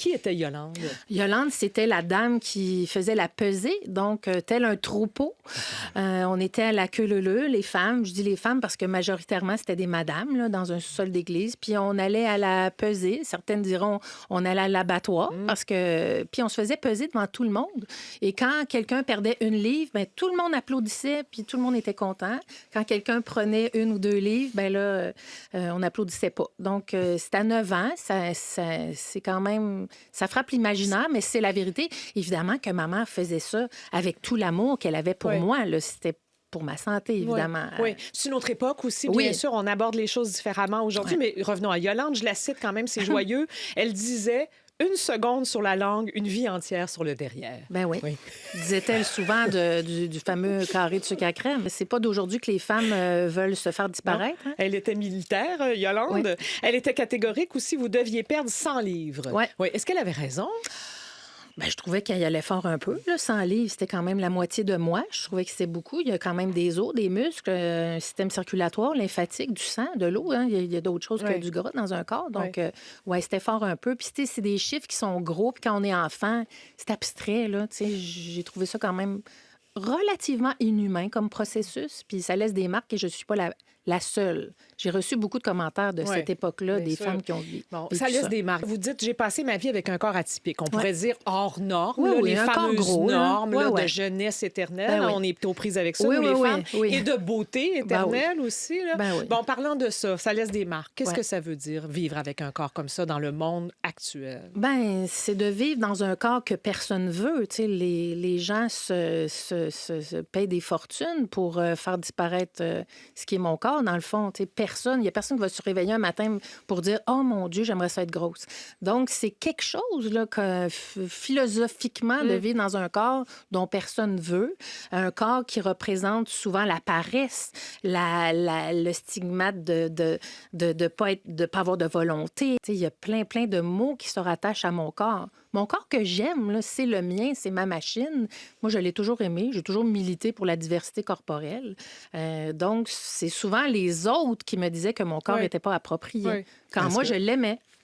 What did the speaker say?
Qui était Yolande? Yolande, c'était la dame qui faisait la pesée, donc tel un troupeau. On était à la queue leu-leu, les femmes. Je dis les femmes parce que majoritairement, c'était des madames là, dans un sous-sol d'église. Puis on allait à la pesée. Certaines diront on allait à l'abattoir parce que... Puis on se faisait peser devant tout le monde. Et quand quelqu'un perdait une livre, bien, tout le monde applaudissait puis tout le monde était content. Quand quelqu'un prenait 1 ou 2 livres, bien là, on n'applaudissait pas. Donc, c'est à 9 ans. C'est quand même... Ça frappe l'imaginaire, mais c'est la vérité. Évidemment que maman faisait ça avec tout l'amour qu'elle avait pour moi. Là. C'était pour ma santé, évidemment. Oui. C'est une autre époque aussi, bien sûr. On aborde les choses différemment aujourd'hui, mais revenons à Yolande. Je la cite quand même, c'est joyeux. Elle disait... 1 seconde sur la langue, une vie entière sur le derrière. Ben oui. Disait-elle souvent du fameux carré de sucre à crème. C'est pas d'aujourd'hui que les femmes veulent se faire disparaître. Hein? Elle était militaire, Yolande. Oui. Elle était catégorique aussi. Vous deviez perdre 100 livres. Oui. Est-ce qu'elle avait raison? Ben, je trouvais qu'elle y allait fort un peu. Là. 100 livres, c'était quand même la moitié de moi. Je trouvais que c'était beaucoup. Il y a quand même des os, des muscles, un système circulatoire, lymphatique, du sang, de l'eau. Hein. Il y a d'autres choses que du gras dans un corps. Donc, c'était fort un peu. Puis, c'est des chiffres qui sont gros. Puis, quand on est enfant, c'est abstrait. Là. J'ai trouvé ça quand même relativement inhumain comme processus. Puis, ça laisse des marques et je ne suis pas la seule. J'ai reçu beaucoup de commentaires de cette époque-là, des femmes qui ont vécu ça laisse des marques. Vous dites, j'ai passé ma vie avec un corps atypique. On pourrait dire hors norme, les un fameuses gros, normes de jeunesse éternelle. On est aux prises avec ça, les femmes. Et de beauté éternelle aussi. Là. Bon, parlant de ça, ça laisse des marques. Qu'est-ce que ça veut dire, vivre avec un corps comme ça dans le monde actuel? Ben, c'est de vivre dans un corps que personne veut. Tu sais, les gens se payent des fortunes pour faire disparaître ce qui est mon corps. Dans le fond, il n'y a personne qui va se réveiller un matin pour dire « Oh mon Dieu, j'aimerais ça être grosse ». Donc, c'est quelque chose là, philosophiquement de vivre dans un corps dont personne veut, un corps qui représente souvent la paresse, le stigmate de pas avoir de volonté. Il y a plein de mots qui se rattachent à mon corps. Mon corps que j'aime, là, c'est le mien, c'est ma machine. Moi, je l'ai toujours aimé. J'ai toujours milité pour la diversité corporelle. Donc, c'est souvent les autres qui me disaient que mon corps n'était pas approprié. Quand moi, je l'aimais.